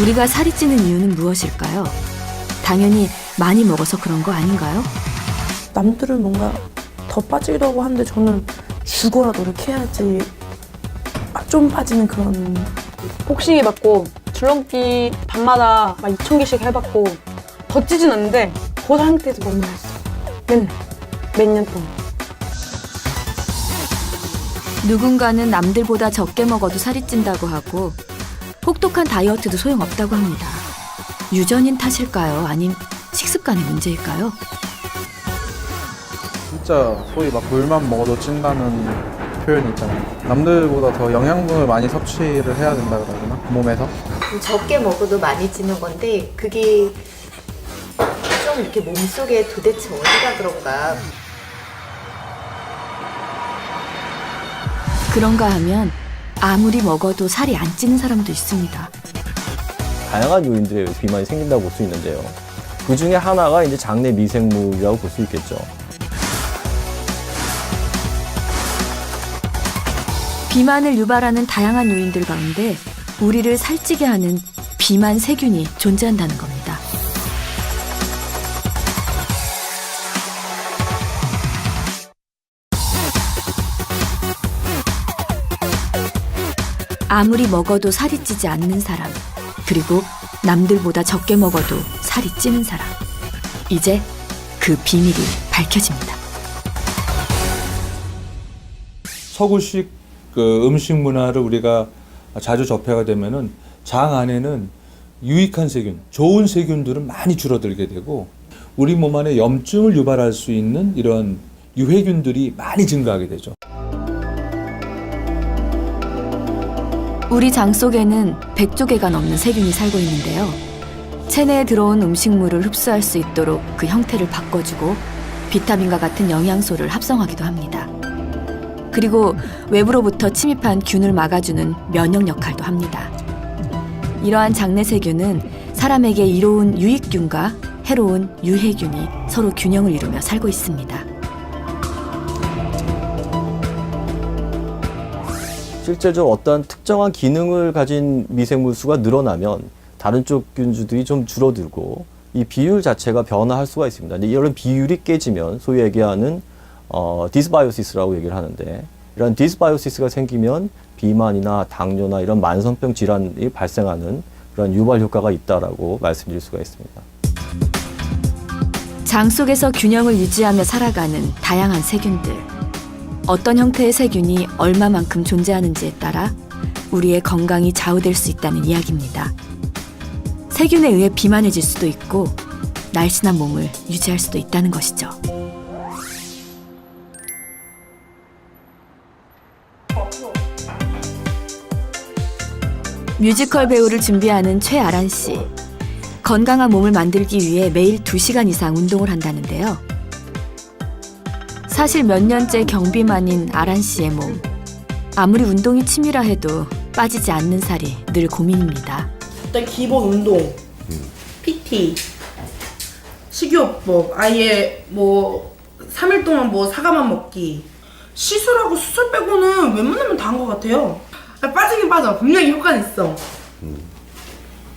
우리가 살이 찌는 이유는 무엇일까요? 당연히 많이 먹어서 그런 거 아닌가요? 남들은 뭔가 더 빠지려고 하는데 저는 죽어라도 이렇게 해야지 좀 빠지는 그런. 복싱 해봤고 줄넘기 밤마다 막 2,000개씩 해봤고 더 찌진 않는데 그 상태에서 못 먹었어. 맨날 몇 년 동안. 누군가는 남들보다 적게 먹어도 살이 찐다고 하고 혹독한 다이어트도 소용없다고 합니다. 유전인 탓일까요? 아님 식습관의 문제일까요? 진짜 소위 막 물만 먹어도 찐다는 표현이 있잖아요. 남들보다 더 영양분을 많이 섭취를 해야 된다 그러나 몸에서. 적게 먹어도 많이 찌는 건데 그게 좀 이렇게 몸속에 도대체 어디가 그런가. 그런가 하면 아무리 먹어도 살이 안 찌는 사람도 있습니다. 다양한 요인들에 의해서 비만이 생긴다고 볼 수 있는데요. 그 중에 하나가 이제 장내 미생물이라고 볼 수 있겠죠. 비만을 유발하는 다양한 요인들 가운데 우리를 살찌게 하는 비만 세균이 존재한다는 겁니다. 아무리 먹어도 살이 찌지 않는 사람, 그리고 남들보다 적게 먹어도 살이 찌는 사람. 이제 그 비밀이 밝혀집니다. 서구식 그 음식 문화를 우리가 자주 접해가 되면은 장 안에는 유익한 세균, 좋은 세균들은 많이 줄어들게 되고 우리 몸 안에 염증을 유발할 수 있는 이런 유해균들이 많이 증가하게 되죠. 우리 장 속에는 100조 개가 넘는 세균이 살고 있는데요. 체내에 들어온 음식물을 흡수할 수 있도록 그 형태를 바꿔주고 비타민과 같은 영양소를 합성하기도 합니다. 그리고 외부로부터 침입한 균을 막아주는 면역 역할도 합니다. 이러한 장내 세균은 사람에게 이로운 유익균과 해로운 유해균이 서로 균형을 이루며 살고 있습니다. 실제적으로 어떤 특정한 기능을 가진 미생물 수가 늘어나면 다른 쪽 균주들이 좀 줄어들고 이 비율 자체가 변화할 수가 있습니다. 이런 비율이 깨지면 소위 얘기하는 디스바이오시스라고 얘기를 하는데 이런 디스바이오시스가 생기면 비만이나 당뇨나 이런 만성병 질환이 발생하는 그런 유발 효과가 있다라고 말씀드릴 수가 있습니다. 장 속에서 균형을 유지하며 살아가는 다양한 세균들. 어떤 형태의 세균이 얼마만큼 존재하는지에 따라 우리의 건강이 좌우될 수 있다는 이야기입니다. 세균에 의해 비만해질 수도 있고 날씬한 몸을 유지할 수도 있다는 것이죠. 뮤지컬 배우를 준비하는 최아란 씨. 건강한 몸을 만들기 위해 매일 2시간 이상 운동을 한다는데요. 사실 몇 년째 경비만인 아란 씨의 몸. 아무리 운동이 취미라 해도 빠지지 않는 살이 늘 고민입니다. 일단 기본 운동, PT, 식이요법, 아예 뭐 3일 동안 뭐 사과만 먹기. 시술하고 수술 빼고는 웬만하면 다 한 것 같아요. 빠지긴 빠져. 분명히 효과는 있어.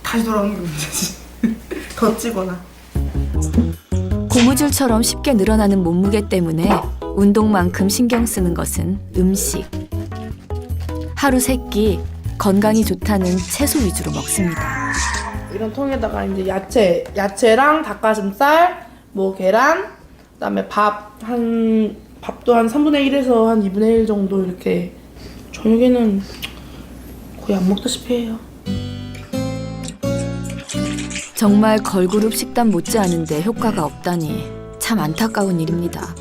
다시 돌아오는 게 문제지. 더 찌거나. 고무줄처럼 쉽게 늘어나는 몸무게 때문에 운동만큼 신경 쓰는 것은 음식. 하루 3끼 건강이 좋다는 채소 위주로 먹습니다. 이런 통에다가 이제 야채랑 닭가슴살, 뭐 계란, 그다음에 밥도 한 3분의 1에서 한 2분의 1 정도 이렇게. 저녁에는 거의 안 먹다시피 해요. 정말 걸그룹 식단 못지않은데 효과가 없다니 참 안타까운 일입니다.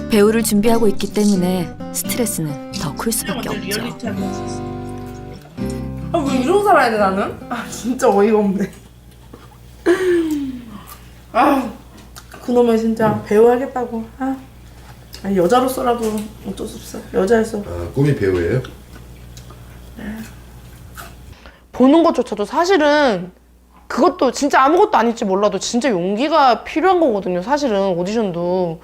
배우를 준비하고 있기 때문에 스트레스는 더 클 수밖에 없죠. 아, 왜 이러고 살아야 돼 나는? 아 진짜 어이가 없네. 아 그놈의 진짜 배우 하겠다고. 아니, 여자로서라도 어쩔 수 없어. 여자에서. 꿈이 배우예요? 보는 것조차도 사실은 그것도 진짜 아무것도 아닐지 몰라도 진짜 용기가 필요한 거거든요. 사실은 오디션도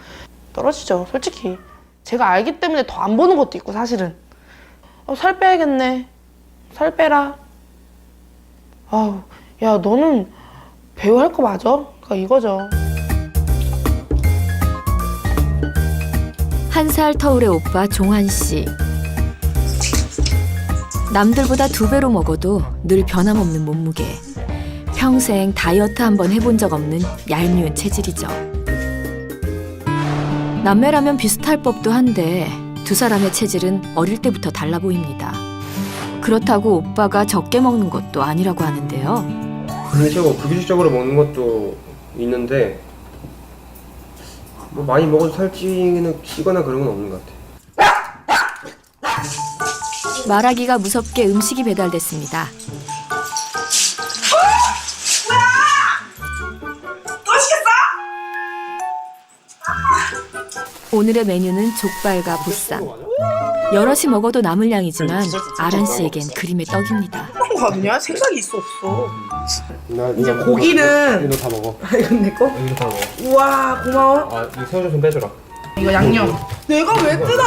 떨어지죠. 솔직히 제가 알기 때문에 더 안 보는 것도 있고 사실은 살 빼야겠네. 살 빼라. 아우, 야, 너는 배우 할 거 맞아? 그러니까 이거죠. 한 살 터울의 오빠 종환 씨. 남들보다 2배로 먹어도 늘 변함없는 몸무게. 평생 다이어트 한번 해본 적 없는 얄미운 체질이죠. 남매라면 비슷할 법도 한데 두 사람의 체질은 어릴 때부터 달라 보입니다. 그렇다고 오빠가 적게 먹는 것도 아니라고 하는데요. 그렇죠. 불규칙적으로 먹는 것도 있는데 뭐 많이 먹어도 살찌거나 그런 건 없는 것 같아요. 말하기가 무섭게 음식이 배달됐습니다. 오늘의 메뉴는 족발과 보쌈. 여럿이 먹어도 남을 양이지만 아란 씨에겐 그림의 떡입니다. 거든요. 생각이 있어 없어. 이제 이거 고기는 이거 다 먹어. 이건 내 거? 이거 다 먹어. 우와 고마워. 아, 이 새우젓 좀 빼줘라. 이거 양념. 내가 왜 뜯어?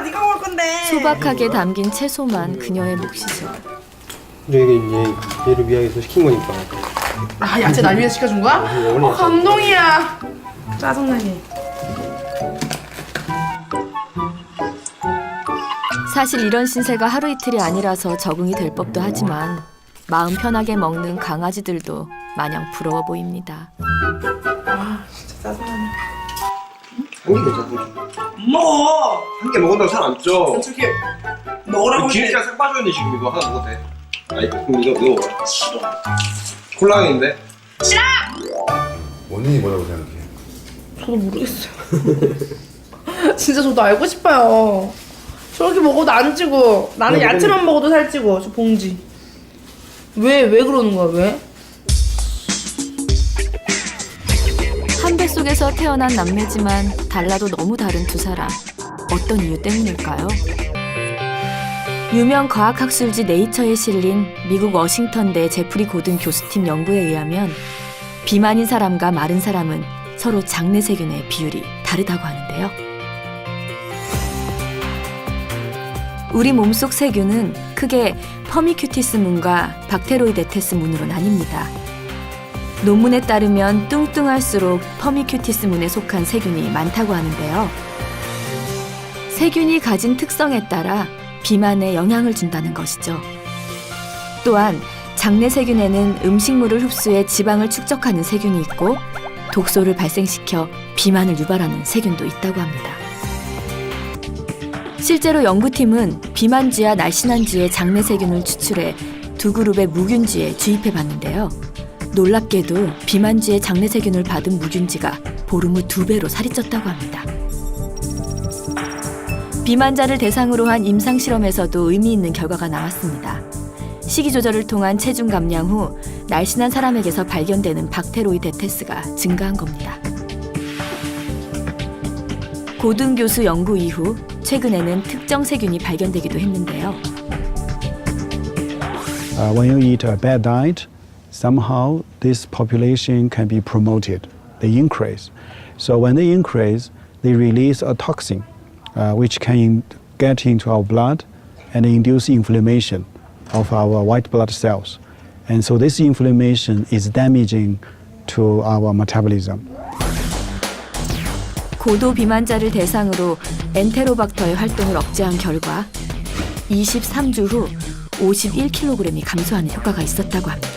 네가 먹을 건데. 소박하게 담긴 채소만 그녀의 몫이죠. 이게 얘를 위해서 시킨 거니까. 아 야채 날 위해서 시켜준 거야? 감동이야. 짜증나게. 사실 이런 신세가 하루 이틀이 아니라서 적응이 될 법도 하지만 마음 편하게 먹는 강아지들도 마냥 부러워 보입니다. 아 진짜 짜증나네. 한 개 괜찮아. 먹어. 한 개 먹는다고 살 안 쪄. 어떻게 먹으라고 해. 기름기가 싹 빠져있는데 지금 이거 하나 먹어도 돼. 아니 그럼 이거 먹어. 싫어. 콜라겐인데? 원인이 뭐라고 생각해? 저도 모르겠어요. 진짜 저도 알고 싶어요. 저렇게 먹어도 안 찌고 나는 야채만 먹어도 살찌고 저 봉지. 왜 그러는 거야 왜? 한 배 속에서 태어난 남매지만 달라도 너무 다른 두 사람. 어떤 이유 때문일까요? 유명 과학학술지 네이처에 실린 미국 워싱턴대 제프리 고든 교수팀 연구에 의하면 비만인 사람과 마른 사람은 서로 장내 세균의 비율이 다르다고 하는데요. 우리 몸속 세균은 크게 퍼미큐티스 문과 박테로이데테스 문으로 나뉩니다. 논문에 따르면 뚱뚱할수록 퍼미큐티스 문에 속한 세균이 많다고 하는데요. 세균이 가진 특성에 따라 비만에 영향을 준다는 것이죠. 또한 장내 세균에는 음식물을 흡수해 지방을 축적하는 세균이 있고 독소를 발생시켜 비만을 유발하는 세균도 있다고 합니다. 실제로 연구팀은 비만쥐와 날씬한쥐의 장내 세균을 추출해 두 그룹의 무균쥐에 주입해 봤는데요. 놀랍게도 비만쥐의 장내 세균을 받은 무균쥐가 보름 후 2배로 살이 쪘다고 합니다. 비만자를 대상으로 한 임상 실험에서도 의미 있는 결과가 나왔습니다. 식이 조절을 통한 체중 감량 후 날씬한 사람에게서 발견되는 박테로이데테스가 증가한 겁니다. 고든 교수 연구 이후 최근에는 특정 세균이 발견되기도 했는데요. When you eat a bad diet, somehow this population can be promoted. They increase. So when they increase, they release a toxin, which can get into our blood and induce inflammation of our white blood cells. And so this inflammation is damaging to our metabolism. 고도 비만자를 대상으로 엔테로박터의 활동을 억제한 결과 23주 후 51kg이 감소하는 효과가 있었다고 합니다.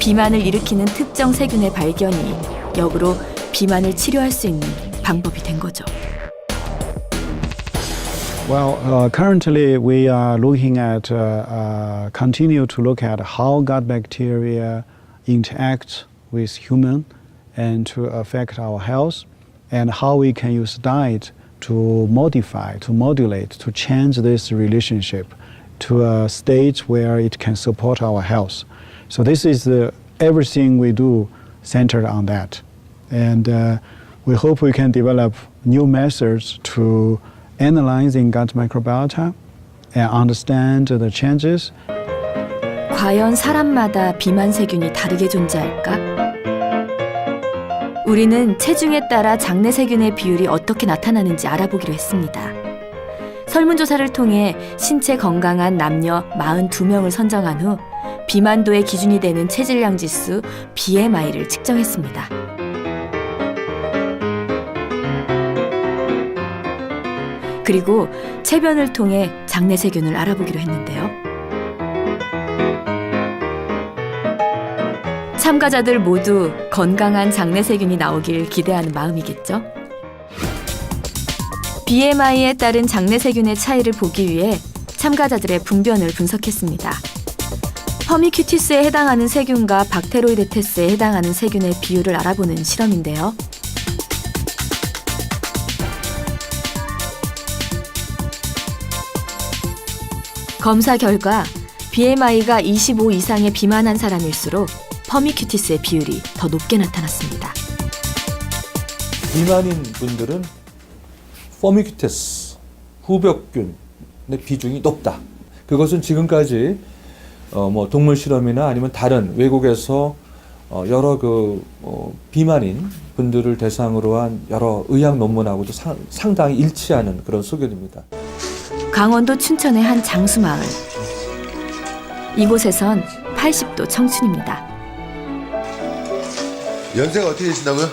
비만을 일으키는 특정 세균의 발견이 역으로 비만을 치료할 수 있는 방법이 된 거죠. Well, currently we are looking at, continue to look at how gut bacteria interact with human and to affect our health, and how we can use diet to modify, to modulate, to change this relationship to a stage where it can support our health. So this is everything we do centered on that. And we hope we can develop new methods to analyzing gut microbiota and understand the changes. 과연 사람마다 비만 세균이 다르게 존재할까? 우리는 체중에 따라 장내 세균의 비율이 어떻게 나타나는지 알아보기로 했습니다. 설문조사를 통해 신체 건강한 남녀 42명을 선정한 후 비만도의 기준이 되는 체질량 지수 BMI를 측정했습니다. 그리고 체변을 통해 장내 세균을 알아보기로 했는데요. 참가자들 모두 건강한 장내 세균이 나오길 기대하는 마음이겠죠. BMI에 따른 장내 세균의 차이를 보기 위해 참가자들의 분변을 분석했습니다. 퍼미큐티스에 해당하는 세균과 박테로이데테스에 해당하는 세균의 비율을 알아보는 실험인데요. 검사 결과 BMI가 25 이상의 비만한 사람일수록 퍼미큐티스의 비율이 더 높게 나타났습니다. 비만인 분들은 퍼미큐티스, 후벽균의 비중이 높다. 그것은 지금까지 동물 실험이나 아니면 다른 외국에서 여러 비만인 분들을 대상으로 한 여러 의학 논문하고도 상당히 일치하는 그런 소견입니다. 강원도 춘천의 한 장수마을. 이곳에선 80도 청춘입니다. 연세가 어떻게 되신다고요?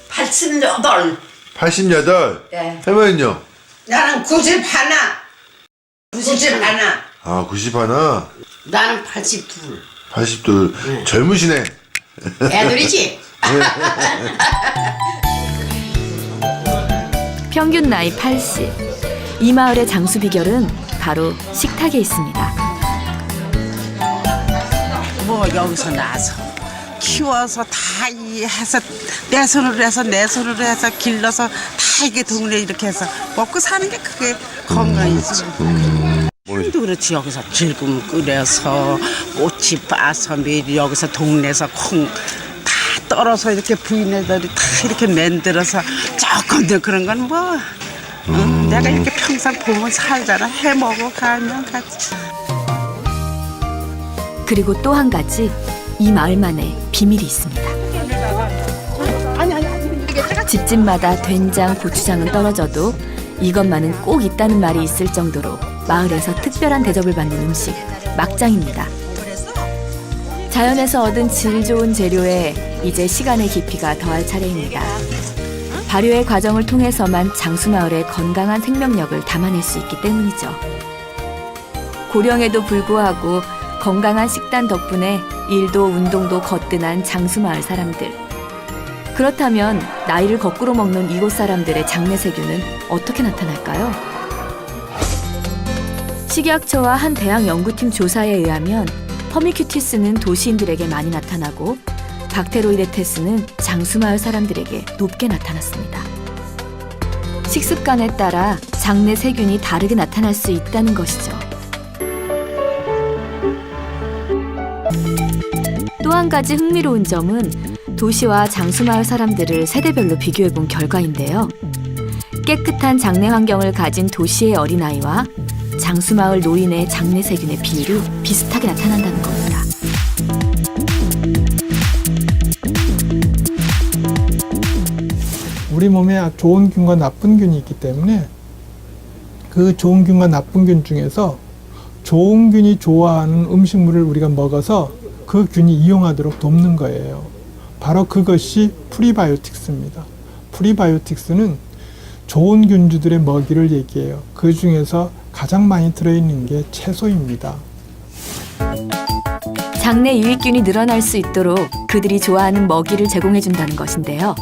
88. 88? 네. 할머니는요? 나는 90 하나. 90 하나. 아, 90 하나? 나는 82. 82. 젊으시네. 애들이지? 평균 나이 80. 이 마을의 장수 비결은 바로 식탁에 있습니다. 뭐 여기서 나서 키워서 다 해서 내 손으로 해서 길러서 다 이게 동네 이렇게 해서 먹고 사는 게 그게 건강이지. 도 그렇지. 여기서 질금 끓여서 꼬치 빠서 매일 여기서 동네에서 콩 다 떨어서 이렇게 부인애들이 다 이렇게 만들어서 조금 더 그런 건 뭐 내가 이렇게 평생 보면 살잖아. 해 먹어 가면 같이. 그리고 또 한 가지 이 마을만의 비밀이 있습니다. 집집마다 된장, 고추장은 떨어져도 이것만은 꼭 있다는 말이 있을 정도로 마을에서 특별한 대접을 받는 음식, 막장입니다. 자연에서 얻은 질 좋은 재료에 이제 시간의 깊이가 더할 차례입니다. 발효의 과정을 통해서만 장수마을의 건강한 생명력을 담아낼 수 있기 때문이죠. 고령에도 불구하고 건강한 식단 덕분에 일도 운동도 거뜬한 장수마을 사람들. 그렇다면 나이를 거꾸로 먹는 이곳 사람들의 장내 세균은 어떻게 나타날까요? 식약처와 한 대학 연구팀 조사에 의하면 퍼미큐티스는 도시인들에게 많이 나타나고 박테로이데테스는 장수마을 사람들에게 높게 나타났습니다. 식습관에 따라 장내 세균이 다르게 나타날 수 있다는 것이죠. 또 한 가지 흥미로운 점은 도시와 장수마을 사람들을 세대별로 비교해본 결과인데요. 깨끗한 장내 환경을 가진 도시의 어린아이와 장수마을 노인의 장내 세균의 비율이 비슷하게 나타난다는 겁니다. 우리 몸에 좋은 균과 나쁜 균이 있기 때문에 그 좋은 균과 나쁜 균 중에서 좋은 균이 좋아하는 음식물을 우리가 먹어서 그 균이 이용하도록 돕는 거예요. 바로 그것이 프리바이오틱스입니다. 프리바이오틱스는 좋은 균주들의 먹이를 얘기해요. 그 중에서 가장 많이 들어있는 게 채소입니다. 장내 유익균이 늘어날 수 있도록 그들이 좋아하는 먹이를 제공해준다는 것인데요.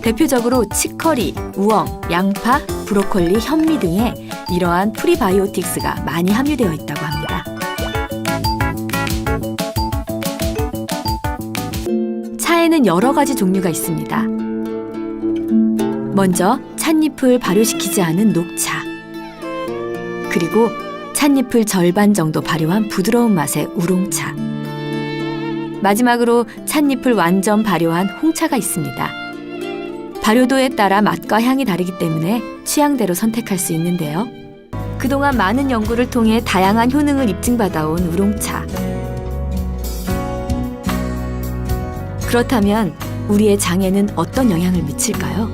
대표적으로 치커리, 우엉, 양파, 브로콜리, 현미 등에 이러한 프리바이오틱스가 많이 함유되어 있다고 합니다. 차에는 여러 가지 종류가 있습니다. 먼저 찻잎을 발효시키지 않은 녹차, 그리고 찻잎을 절반 정도 발효한 부드러운 맛의 우롱차, 마지막으로 찻잎을 완전 발효한 홍차가 있습니다. 발효도에 따라 맛과 향이 다르기 때문에 취향대로 선택할 수 있는데요. 그동안 많은 연구를 통해 다양한 효능을 입증받아온 우롱차. 그렇다면 우리의 장에는 어떤 영향을 미칠까요?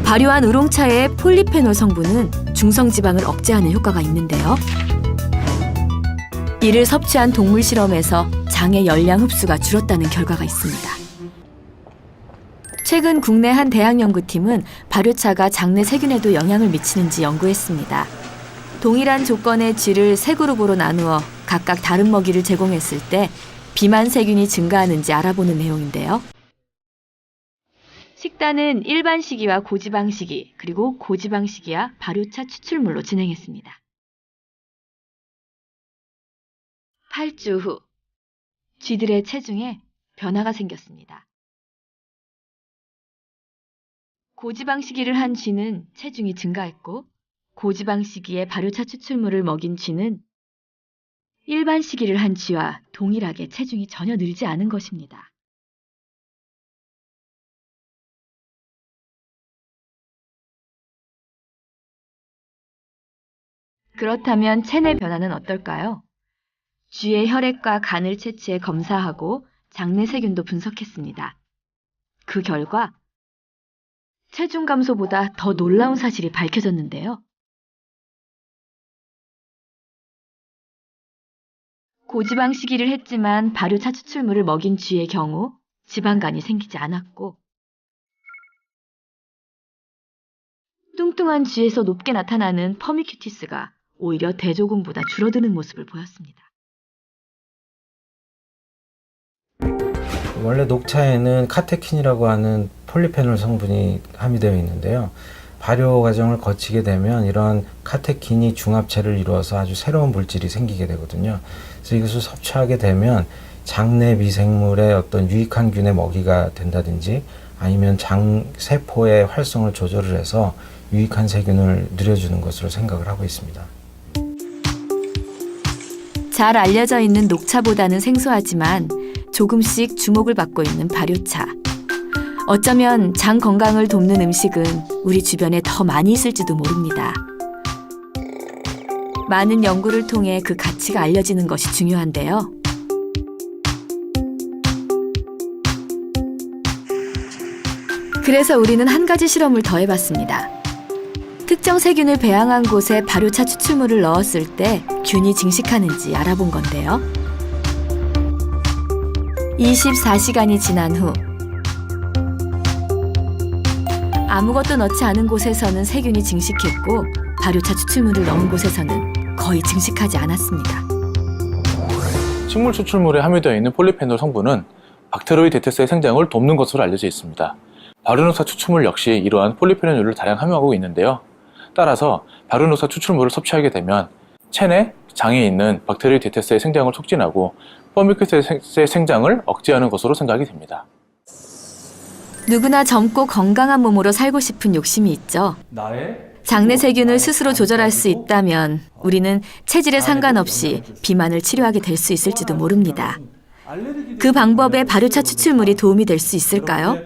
발효한 우롱차의 폴리페놀 성분은 중성지방을 억제하는 효과가 있는데요. 이를 섭취한 동물 실험에서 장의 열량 흡수가 줄었다는 결과가 있습니다. 최근 국내 한 대학 연구팀은 발효차가 장내 세균에도 영향을 미치는지 연구했습니다. 동일한 조건의 쥐를 세 그룹으로 나누어 각각 다른 먹이를 제공했을 때 비만 세균이 증가하는지 알아보는 내용인데요. 식단은 일반 식이와 고지방 식이, 그리고 고지방 식이와 발효차 추출물로 진행했습니다. 8주 후, 쥐들의 체중에 변화가 생겼습니다. 고지방 식이를 한 쥐는 체중이 증가했고, 고지방 식이의 발효차 추출물을 먹인 쥐는 일반 식이를 한 쥐와 동일하게 체중이 전혀 늘지 않은 것입니다. 그렇다면 체내 변화는 어떨까요? 쥐의 혈액과 간을 채취해 검사하고 장내 세균도 분석했습니다. 그 결과 체중 감소보다 더 놀라운 사실이 밝혀졌는데요. 고지방 식이를 했지만 발효차 추출물을 먹인 쥐의 경우 지방간이 생기지 않았고, 뚱뚱한 쥐에서 높게 나타나는 퍼미큐티스가 오히려 대조군보다 줄어드는 모습을 보였습니다. 원래 녹차에는 카테킨이라고 하는 폴리페놀 성분이 함유되어 있는데요. 발효 과정을 거치게 되면 이런 카테킨이 중합체를 이루어서 아주 새로운 물질이 생기게 되거든요. 그래서 이것을 섭취하게 되면 장내 미생물의 어떤 유익한 균의 먹이가 된다든지 아니면 장 세포의 활성을 조절을 해서 유익한 세균을 늘려주는 것으로 생각을 하고 있습니다. 잘 알려져 있는 녹차보다는 생소하지만 조금씩 주목을 받고 있는 발효차. 어쩌면 장 건강을 돕는 음식은 우리 주변에 더 많이 있을지도 모릅니다. 많은 연구를 통해 그 가치가 알려지는 것이 중요한데요. 그래서 우리는 한 가지 실험을 더 해봤습니다. 특정 세균을 배양한 곳에 발효차 추출물을 넣었을 때 균이 증식하는지 알아본 건데요. 24시간이 지난 후 아무것도 넣지 않은 곳에서는 세균이 증식했고 발효차 추출물을 넣은 곳에서는 거의 증식하지 않았습니다. 식물 추출물에 함유되어 있는 폴리페놀 성분은 박테로이데테스의 생장을 돕는 것으로 알려져 있습니다. 발효녹차 추출물 역시 이러한 폴리페놀을 다량 함유하고 있는데요. 따라서 발효녹차 추출물을 섭취하게 되면 체내 장에 있는 박테로이데테스의 생장을 촉진하고 퍼미큐티스의 생장을 억제하는 것으로 생각이 됩니다. 누구나 젊고 건강한 몸으로 살고 싶은 욕심이 있죠. 장내 세균을 스스로 조절할 수 있다면 우리는 체질에 상관없이 비만을 치료하게 될 수 있을지도 모릅니다. 그 방법에 발효차 추출물이 도움이 될 수 있을까요?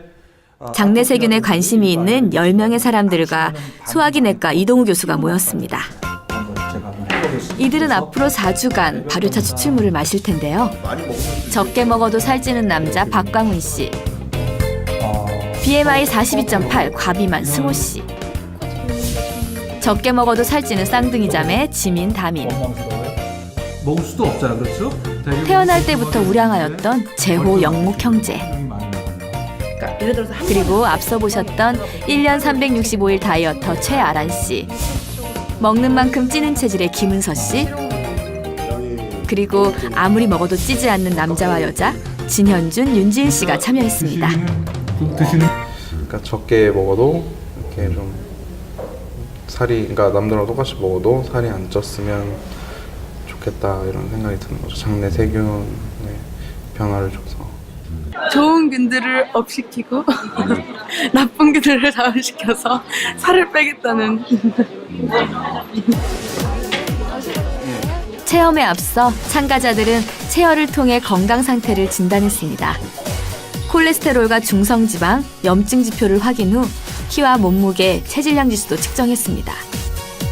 장내 세균에 관심이 있는 10명의 사람들과 소화기내과 이동우 교수가 모였습니다. 이들은 앞으로 4주간 발효차 추출물을 마실 텐데요. 적게 먹어도 살찌는 남자 박광훈 씨, BMI 42.8 과비만 승호 씨, 적게 먹어도 살찌는 쌍둥이 자매 지민 다민, 먹을 수도 없잖아, 그렇죠? 태어날 때부터 우량하였던 재호 영묵 형제, 그리고 앞서 보셨던 1년 365일 다이어터 최아란 씨, 먹는 만큼 찌는 체질의 김은서 씨, 그리고 아무리 먹어도 찌지 않는 남자와 여자 진현준, 윤지은 씨가 참여했습니다. 그러니까 적게 먹어도 이렇게 좀 살이, 그러니까 남들랑 똑같이 먹어도 살이 안 쪘으면 좋겠다 이런 생각이 드는 거죠. 장내 세균의 변화를 줘서. 좋은 균들을 업시키고 나쁜 균들을 다운시켜서 살을 빼겠다는. 체험에 앞서 참가자들은 체열을 통해 건강 상태를 진단했습니다. 콜레스테롤과 중성지방, 염증 지표를 확인 후 키와 몸무게, 체질량 지수도 측정했습니다.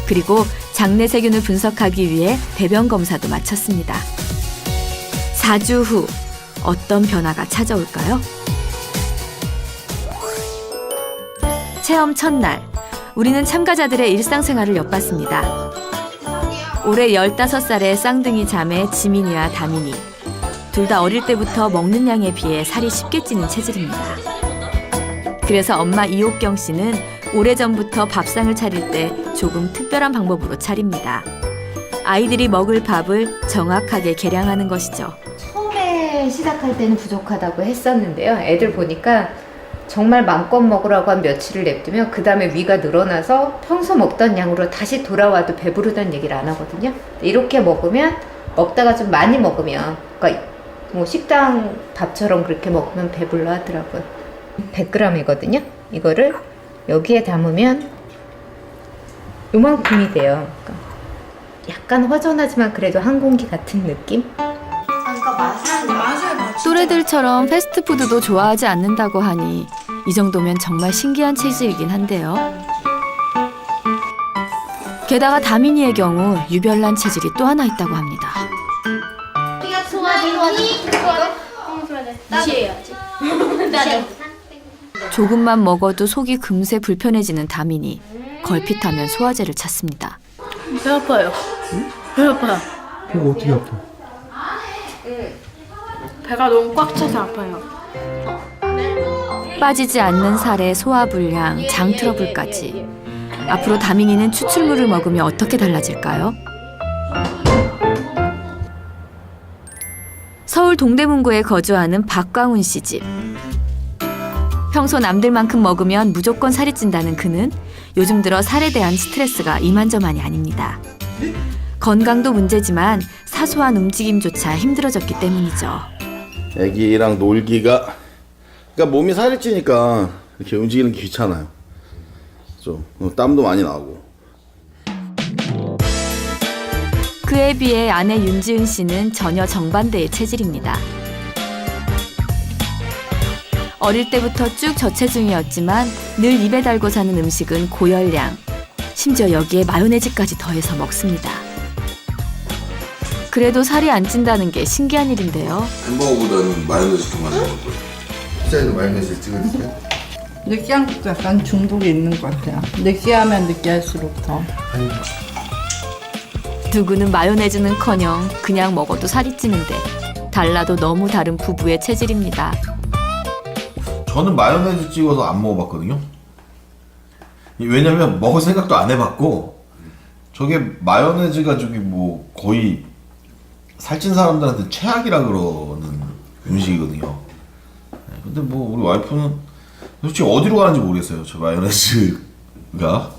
그리고 장내 세균을 분석하기 위해 배변 검사도 마쳤습니다. 4주 후 어떤 변화가 찾아올까요? 체험 첫날, 우리는 참가자들의 일상생활을 엿봤습니다. 올해 15살의 쌍둥이 자매 지민이와 다민이. 둘 다 어릴 때부터 먹는 양에 비해 살이 쉽게 찌는 체질입니다. 그래서 엄마 이옥경 씨는 오래전부터 밥상을 차릴 때 조금 특별한 방법으로 차립니다. 아이들이 먹을 밥을 정확하게 계량하는 것이죠. 처음에 시작할 때는 부족하다고 했었는데요. 애들 보니까 정말 마음껏 먹으라고 한 며칠을 냅두면 그 다음에 위가 늘어나서 평소 먹던 양으로 다시 돌아와도 배부르다는 얘기를 안 하거든요. 이렇게 먹으면 먹다가 좀 많이 먹으면, 그러니까 뭐 식당 밥처럼 그렇게 먹으면 배불러 하더라고요. 100g이거든요. 이거를 여기에 담으면 요만큼이 돼요. 그러니까 약간 허전하지만 그래도 한 공기 같은 느낌? 또래들처럼 패스트푸드도 좋아하지 않는다고 하니 이 정도면 정말 신기한 체질이긴 한데요. 게다가 다민이의 경우 유별난 체질이 또 하나 있다고 합니다. 조금만 먹어도 속이 금세 불편해지는 다민이. 걸핏하면 소화제를 찾습니다. 배 아파요. 배 아파요. 그거 어떻게 아파? 배가 너무 꽉 차서 아파요. 빠지지 않는 살에 소화불량, 장 트러블까지. 앞으로 다민이는 추출물을 먹으면 어떻게 달라질까요? 서울 동대문구에 거주하는 박광훈 씨 집. 평소 남들만큼 먹으면 무조건 살이 찐다는 그는 요즘 들어 살에 대한 스트레스가 이만저만이 아닙니다. 건강도 문제지만 사소한 움직임조차 힘들어졌기 때문이죠. 애기랑 놀기가, 그러니까 몸이 살이 찌니까 이렇게 움직이는 게 귀찮아요. 좀 땀도 많이 나고. 그에 비해 아내 윤지은 씨는 전혀 정반대의 체질입니다. 어릴 때부터 쭉 저체중이었지만 늘 입에 달고 사는 음식은 고열량. 심지어 여기에 마요네즈까지 더해서 먹습니다. 그래도 살이 안 찐다는 게 신기한 일인데요. 햄버거보다는 마요네즈 더 많이 먹어요. 피자에도 마요네즈 찍으니까. 느끼한 것도 약간 중독이 있는 것 같아요. 느끼하면 느끼할수록 더. 누구는 마요네즈는커녕 그냥 먹어도 살이 찌는데 달라도 너무 다른 부부의 체질입니다. 저는 마요네즈 찍어서 안 먹어봤거든요. 왜냐면 먹을 생각도 안 해봤고, 저게 마요네즈가 저기 뭐 거의 살찐 사람들한테 최악이라 그러는 음식이거든요. 근데 뭐 우리 와이프는 솔직히 어디로 가는지 모르겠어요. 저 마요네즈가.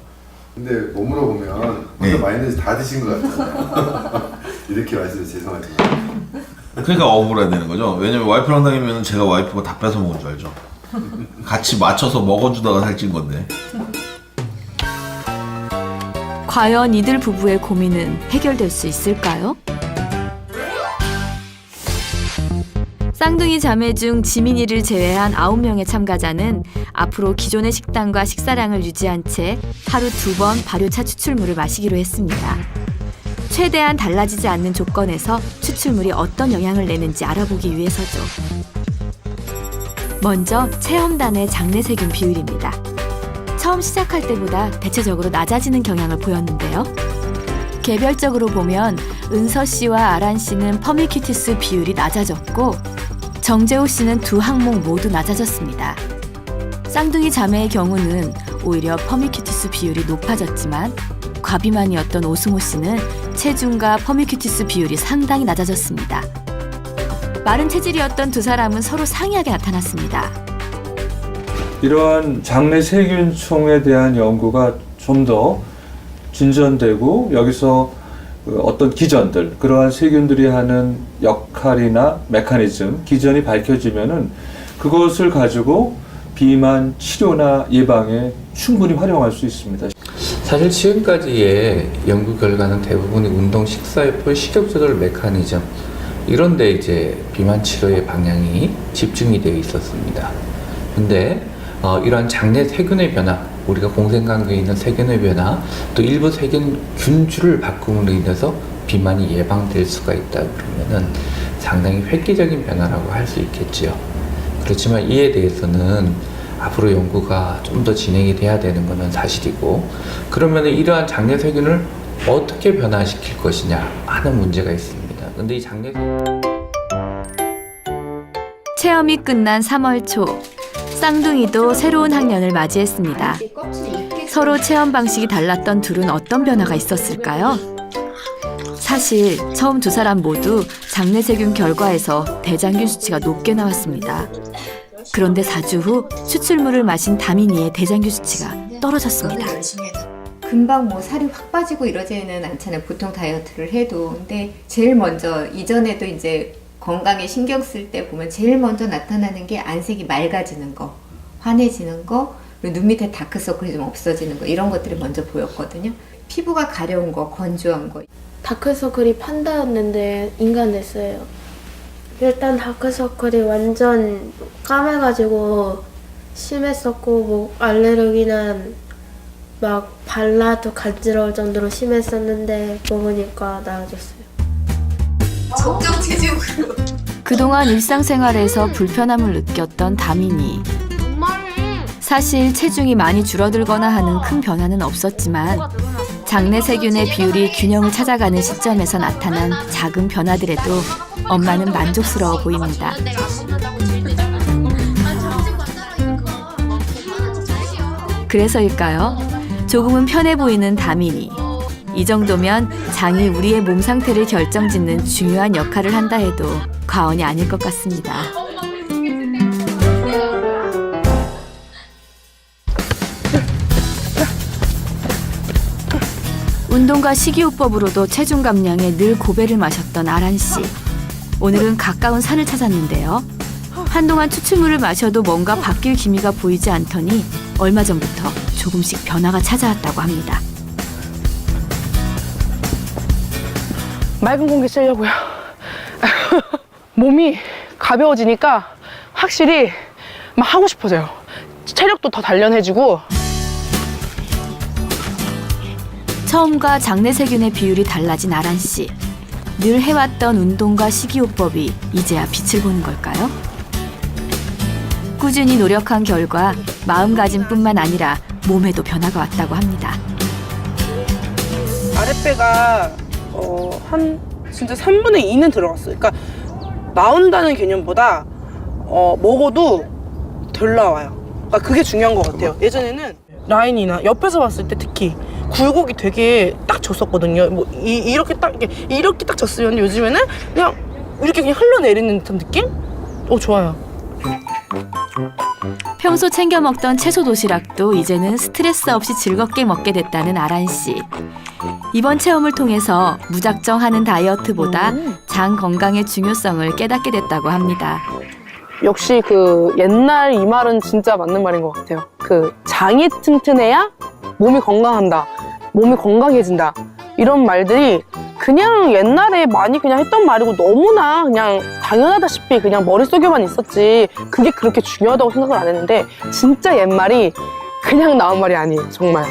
근데 몸으로 보면 혼자 마요네즈 다 드신 것 같잖아요. 이렇게 말씀해 죄송하지만. 그러니까 억울해야 되는 거죠. 왜냐면 와이프랑 다니면 제가 와이프가 다 뺏어 먹은 줄 알죠. 같이 맞춰서 먹어주다가 살찐 건데. 과연 이들 부부의 고민은 해결될 수 있을까요? 쌍둥이 자매 중 지민이를 제외한 9명의 참가자는 앞으로 기존의 식단과 식사량을 유지한 채 하루 2번 발효차 추출물을 마시기로 했습니다. 최대한 달라지지 않는 조건에서 추출물이 어떤 영향을 내는지 알아보기 위해서죠. 먼저 체험단의 장내 세균 비율입니다. 처음 시작할 때보다 대체적으로 낮아지는 경향을 보였는데요. 개별적으로 보면 은서 씨와 아란 씨는 퍼미큐티스 비율이 낮아졌고 정재호 씨는 두 항목 모두 낮아졌습니다. 쌍둥이 자매의 경우는 오히려 퍼미큐티스 비율이 높아졌지만 과비만이었던 오승호 씨는 체중과 퍼미큐티스 비율이 상당히 낮아졌습니다. 마른 체질이었던 두 사람은 서로 상이하게 나타났습니다. 이러한 장내 세균총에 대한 연구가 좀 더 진전되고 여기서 어떤 기전들, 그러한 세균들이 하는 역할이나 메커니즘, 기전이 밝혀지면은 그것을 가지고 비만 치료나 예방에 충분히 활용할 수 있습니다. 사실 지금까지의 연구 결과는 대부분이 운동, 식사요법, 식욕 조절 메커니즘 이런 데 이제 비만 치료의 방향이 집중이 되어 있었습니다. 근데 이러한 장내 세균의 변화, 우리가 공생관계에 있는 세균의 변화, 또 일부 세균균주를 바꿈으로 인해서 비만이 예방될 수가 있다 그러면은 상당히 획기적인 변화라고 할 수 있겠지요. 그렇지만 이에 대해서는 앞으로 연구가 좀 더 진행이 돼야 되는 것은 사실이고, 그러면 이러한 장내 세균을 어떻게 변화시킬 것이냐 하는 문제가 있습니다. 근데 이 장내 체험이 끝난 3월 초, 쌍둥이도 새로운 학년을 맞이했습니다. 서로 체험 방식이 달랐던 둘은 어떤 변화가 있었을까요? 사실 처음 두 사람 모두 장내세균 결과에서 대장균 수치가 높게 나왔습니다. 그런데 4주 후 추출물을 마신 다민이의 대장균 수치가 떨어졌습니다. 금방 뭐 살이 확 빠지고 이러지는 않잖아요. 보통 다이어트를 해도. 근데 제일 먼저 이전에도 이제 건강에 신경 쓸 때 보면 제일 먼저 나타나는 게 안색이 맑아지는 거, 환해지는 거, 그리고 눈 밑에 다크서클이 좀 없어지는 거, 이런 것들이 먼저 보였거든요. 피부가 가려운 거, 건조한 거. 다크서클이 판다였는데 인간 됐어요. 일단 다크서클이 완전 까매가지고 심했었고, 뭐 알레르기나 막 발라도 간지러울 정도로 심했었는데 먹으니까 나아졌어요. 적정 체중으로. 그동안 일상생활에서 불편함을 느꼈던 다민이. 사실 체중이 많이 줄어들거나 하는 큰 변화는 없었지만 장내세균의 비율이 균형을 찾아가는 시점에서 나타난 작은 변화들에도 엄마는 만족스러워 보입니다. 그래서일까요? 조금은 편해 보이는 다민이. 이 정도면 장이 우리의 몸 상태를 결정짓는 중요한 역할을 한다 해도 과언이 아닐 것 같습니다. 운동과 식이요법으로도 체중 감량에 늘 고배를 마셨던 아란 씨. 오늘은 가까운 산을 찾았는데요. 한동안 추출물을 마셔도 뭔가 바뀔 기미가 보이지 않더니 얼마 전부터 조금씩 변화가 찾아왔다고 합니다. 맑은 공기 쐬려고요. 몸이 가벼워지니까 확실히 막 하고 싶어져요. 체력도 더 단련해지고. 처음과 장내세균의 비율이 달라진 아란 씨. 늘 해왔던 운동과 식이요법이 이제야 빛을 보는 걸까요? 꾸준히 노력한 결과 마음가짐뿐만 아니라 몸에도 변화가 왔다고 합니다. 아랫배가 한 진짜 3분의 2는 들어갔어요. 그러니까 나온다는 개념보다 먹어도 덜 나와요. 그러니까 그게 중요한 것 같아요. 예전에는 라인이나 옆에서 봤을 때 특히 굴곡이 되게 딱 졌었거든요. 뭐 이렇게 딱 졌으면 요즘에는 그냥 이렇게 그냥 흘러내리는 듯한 느낌? 좋아요. 평소 챙겨 먹던 채소 도시락도 이제는 스트레스 없이 즐겁게 먹게 됐다는 아란 씨. 이번 체험을 통해서 무작정 하는 다이어트보다 장 건강의 중요성을 깨닫게 됐다고 합니다. 역시 그 옛날 이 말은 진짜 맞는 말인 것 같아요. 그 장이 튼튼해야 몸이 건강한다. 몸이 건강해진다. 이런 말들이 그냥 옛날에 많이 그냥 했던 말이고 너무나 그냥 당연하다시피 그냥 머릿속에만 있었지 그게 그렇게 중요하다고 생각을 안 했는데 진짜 옛말이 그냥 나온 말이 아니에요. 정말.